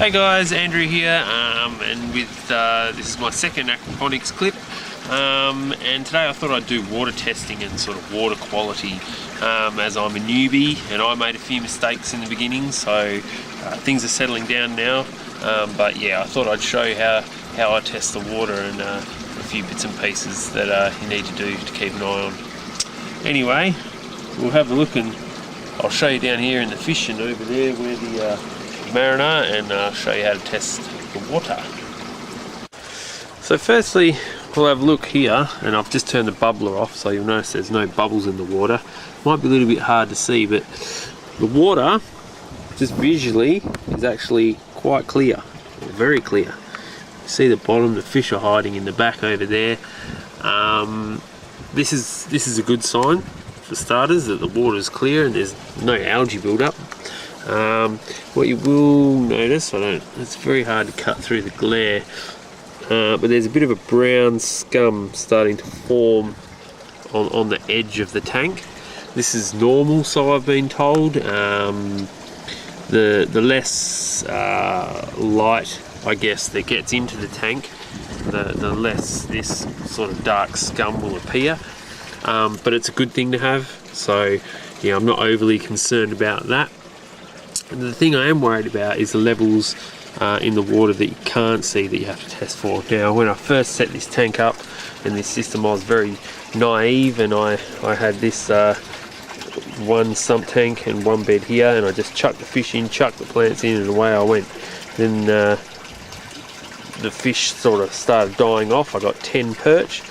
Hey guys, Andrew here, and with this is my second aquaponics clip, and today I thought I'd do water testing and sort of water quality, as I'm a newbie and I made a few mistakes in the beginning, so things are settling down now, but yeah, I thought I'd show you how I test the water and a few bits and pieces that you need to do to keep an eye on. Anyway, we'll have a look and I'll show you down here in the fish and over there where the mariner, and show you how to test the water. So firstly, we'll have a look here, and I've just turned the bubbler off, so you'll notice there's no bubbles in the water. Might be a little bit hard to see, but the water, just visually, is actually quite clear, very clear. You see the bottom, the fish are hiding in the back over there. This is a good sign for starters, that the water is clear and there's no algae build-up. What you will notice, it's very hard to cut through the glare, but there's a bit of a brown scum starting to form on the edge of the tank. This is normal, so I've been told. The less light, I guess, that gets into the tank, the less this sort of dark scum will appear, but it's a good thing to have, so yeah, I'm not overly concerned about that. The thing I am worried about is the levels in the water that you can't see, that you have to test for. Now, when I first set this tank up and this system, I was very naive, and I had this one sump tank and one bed here, and I just chucked the fish in, chucked the plants in, and away I went. Then the fish sort of started dying off. I got 10 perch,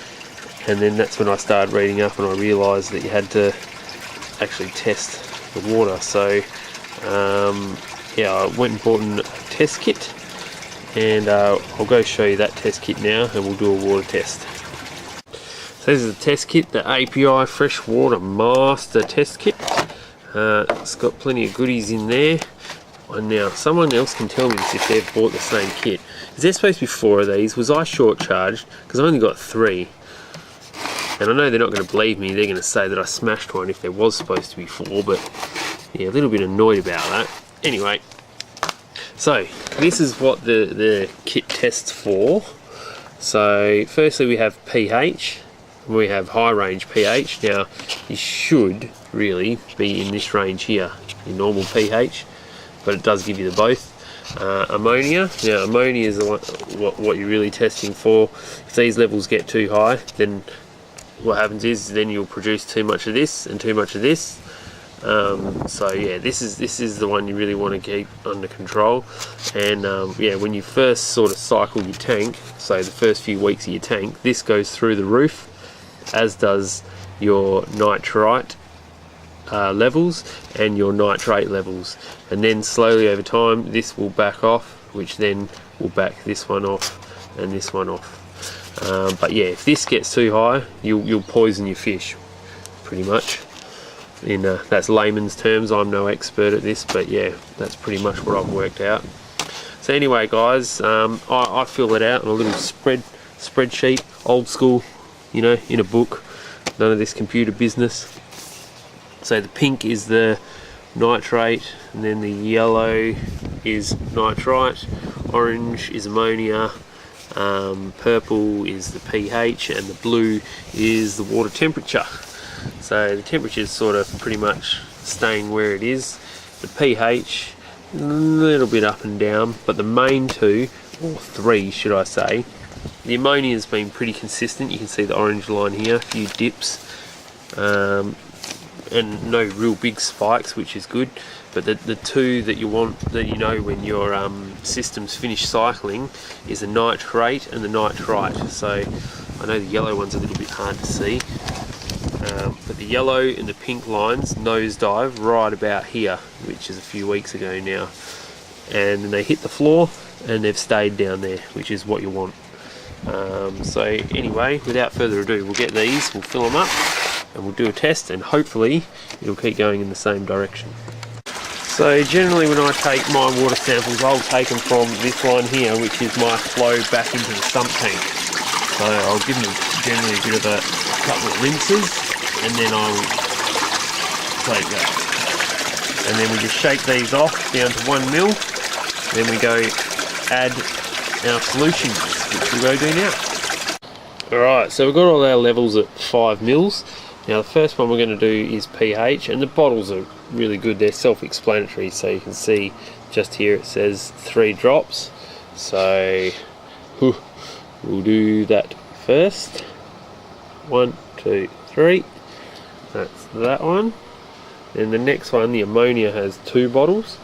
and then that's when I started reading up and I realised that you had to actually test the water. So yeah, I went and bought a test kit, and I'll go show you that test kit now, and we'll do a water test. So this is the test kit, the API Freshwater Master Test Kit. It's got plenty of goodies in there. And now, someone else can tell me this if they've bought the same kit. Is there supposed to be 4 of these? Was I short-charged? Because I only got 3. And I know they're not going to believe me. They're going to say that I smashed one if there was supposed to be 4, but yeah, a little bit annoyed about that. Anyway, so this is what the kit tests for. So firstly we have pH, we have high range pH. Now you should really be in this range here, your normal pH, but it does give you the both. Ammonia, now ammonia is what you're really testing for. If these levels get too high, then what happens is then you'll produce too much of this and too much of this. So yeah, this is the one you really want to keep under control. And yeah, when you first sort of cycle your tank, so the first few weeks of your tank, this goes through the roof, as does your nitrite levels and your nitrate levels, and then slowly over time this will back off, which then will back this one off and this one off. But yeah, if this gets too high, you'll poison your fish, pretty much. In that's layman's terms. I'm no expert at this, but yeah, that's pretty much what I've worked out. So anyway guys, I fill it out on a little spreadsheet, old school, you know, in a book, none of this computer business. So the pink is the nitrate, and then the yellow is nitrite, orange is ammonia, purple is the pH, and the blue is the water temperature. So the temperature is sort of pretty much staying where it is. The pH, a little bit up and down, but the main two, or 3 should I say, the ammonia has been pretty consistent. You can see the orange line here, a few dips, and no real big spikes, which is good. But the 2 that you want, that you know when your system's finished cycling, is the nitrate and the nitrite. So I know the yellow one's a little bit hard to see. But the yellow and the pink lines nosedive right about here, which is a few weeks ago now, and then they hit the floor and they've stayed down there, which is what you want. So anyway, without further ado, we'll get these, we'll fill them up, and we'll do a test, and hopefully it'll keep going in the same direction. So generally when I take my water samples, I'll take them from this line here, which is my flow back into the sump tank. So I'll give them generally a bit of a couple of rinses, and then I'll take that. And then we just shake these off down to 1 mil, Then we go add our solutions, which we'll go do now. Alright, so we've got all our levels at 5 mils. Now the first one we're going to do is pH, and the bottles are really good, they're self-explanatory, so you can see just here it says 3 drops. So we'll do that first. 1, 2, 3. That's that one. Then the next one, the ammonia, has 2 bottles.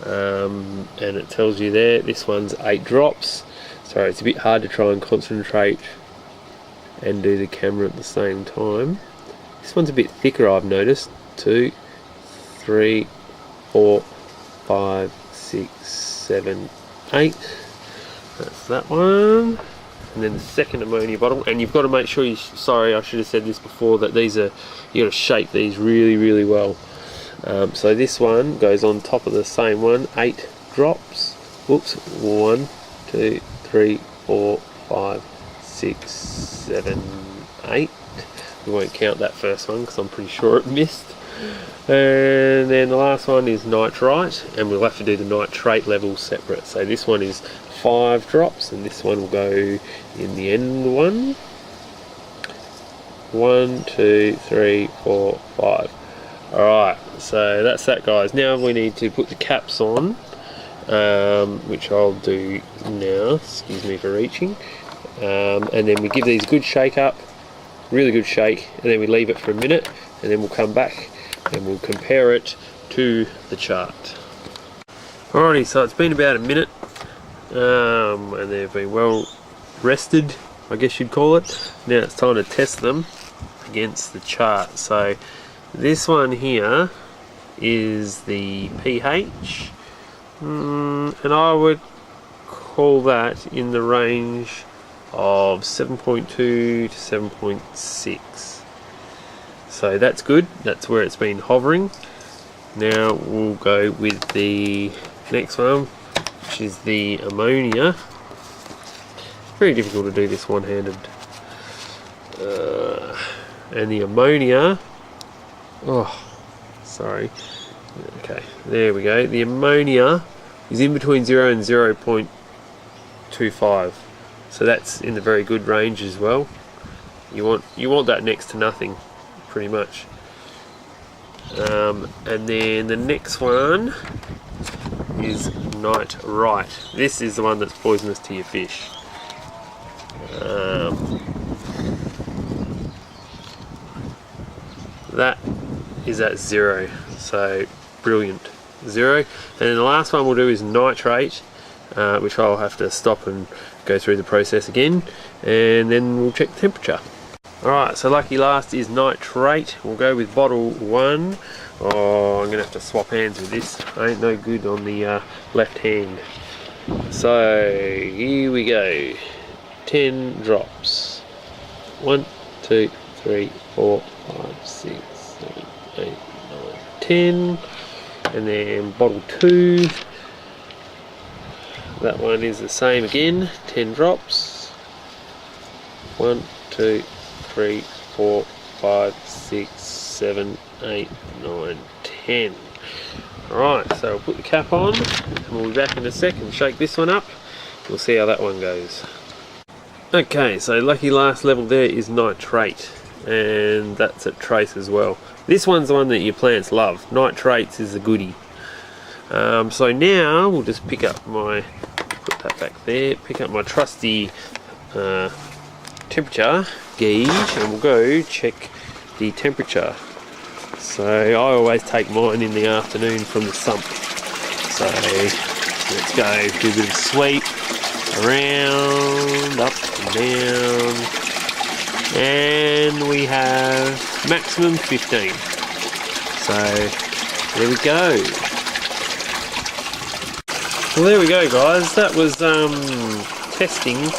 And it tells you there, this one's 8 drops. Sorry, it's a bit hard to try and concentrate and do the camera at the same time. This one's a bit thicker, I've noticed. 2, 3, 4, 5, 6, 7, 8. That's that one. And then the second ammonia bottle, and you've got to make sure you, sorry I should have said this before, that these are, you got to shape these really well. So this one goes on top of the same one, 8 drops. Whoops, 1, 2, 3, 4, 5, 6, 7, 8. We won't count that first one because I'm pretty sure it missed. And then the last one is nitrite, and we'll have to do the nitrate levels separate. So this one is 5 drops, and this one will go in the end one. 1, 2, 3, 4, 5. Alright, so that's that, guys. Now we need to put the caps on, which I'll do now. Excuse me for reaching. And then we give these a good shake up, really good shake, and then we leave it for a minute, and then we'll come back and we'll compare it to the chart. Alrighty, so it's been about a minute, and they've been well rested, I guess you'd call it. Now it's time to test them against the chart. So this one here is the pH, and I would call that in the range of 7.2 to 7.6. So that's good, that's where it's been hovering. Now we'll go with the next one, which is the ammonia. Very difficult to do this one-handed. And the ammonia, oh sorry, okay, there we go. The ammonia is in between 0 and 0.25, so that's in the very good range as well. You want that next to nothing, pretty much. And then the next one is nitrite. This is the one that's poisonous to your fish. That is at 0, so brilliant, 0. And then the last one we'll do is nitrate, which I'll have to stop and go through the process again, and then we'll check the temperature. Alright, so lucky last is nitrate. We'll go with bottle 1. Oh, I'm gonna have to swap hands with this. I ain't no good on the left hand. So here we go. 10 drops. 1, 2, 3, 4, 5, 6, 7, 8, 9, 10. And then bottle 2. That one is the same again. 10 drops. 1, 2, 3, 4, 5, 6, 7, 8, 9, 10. Alright, so we'll put the cap on and we'll be back in a sec and shake this one up. We'll see how that one goes. Okay, so lucky last level there is nitrate, and that's at trace as well. This one's the one that your plants love. Nitrates is a goodie. So now we'll just pick up my, put that back there, pick up my trusty temperature gauge, and we'll go check the temperature. So I always take mine in the afternoon from the sump. So let's go do a bit of sweep around, up and down, and we have maximum 15. So there we go. Well, there we go, guys. That was testing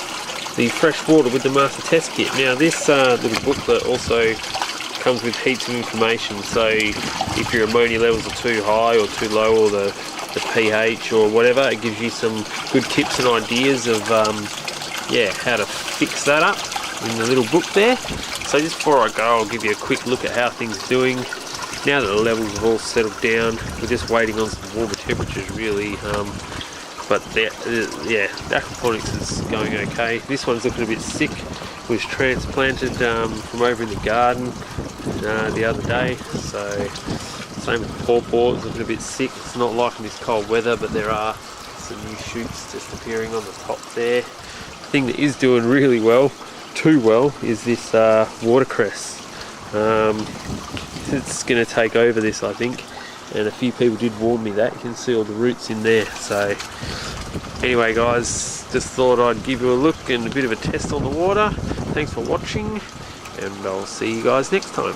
the fresh water with the master test kit. Now this little booklet also comes with heaps of information, so if your ammonia levels are too high or too low, or the pH or whatever, it gives you some good tips and ideas of yeah, how to fix that up in the little book there. So just before I go, I'll give you a quick look at how things are doing. Now that the levels have all settled down, we're just waiting on some warmer temperatures really. But yeah, the aquaponics is going okay. This one's looking a bit sick. Was transplanted from over in the garden the other day. So same with the pawpaw, it's looking a bit sick. It's not liking this cold weather, but there are some new shoots just appearing on the top there. The thing that is doing really well, too well, is this watercress. It's going to take over this, I think, and a few people did warn me that. You can see all the roots in there. So anyway guys, just thought I'd give you a look and a bit of a test on the water. Thanks for watching, and I'll see you guys next time.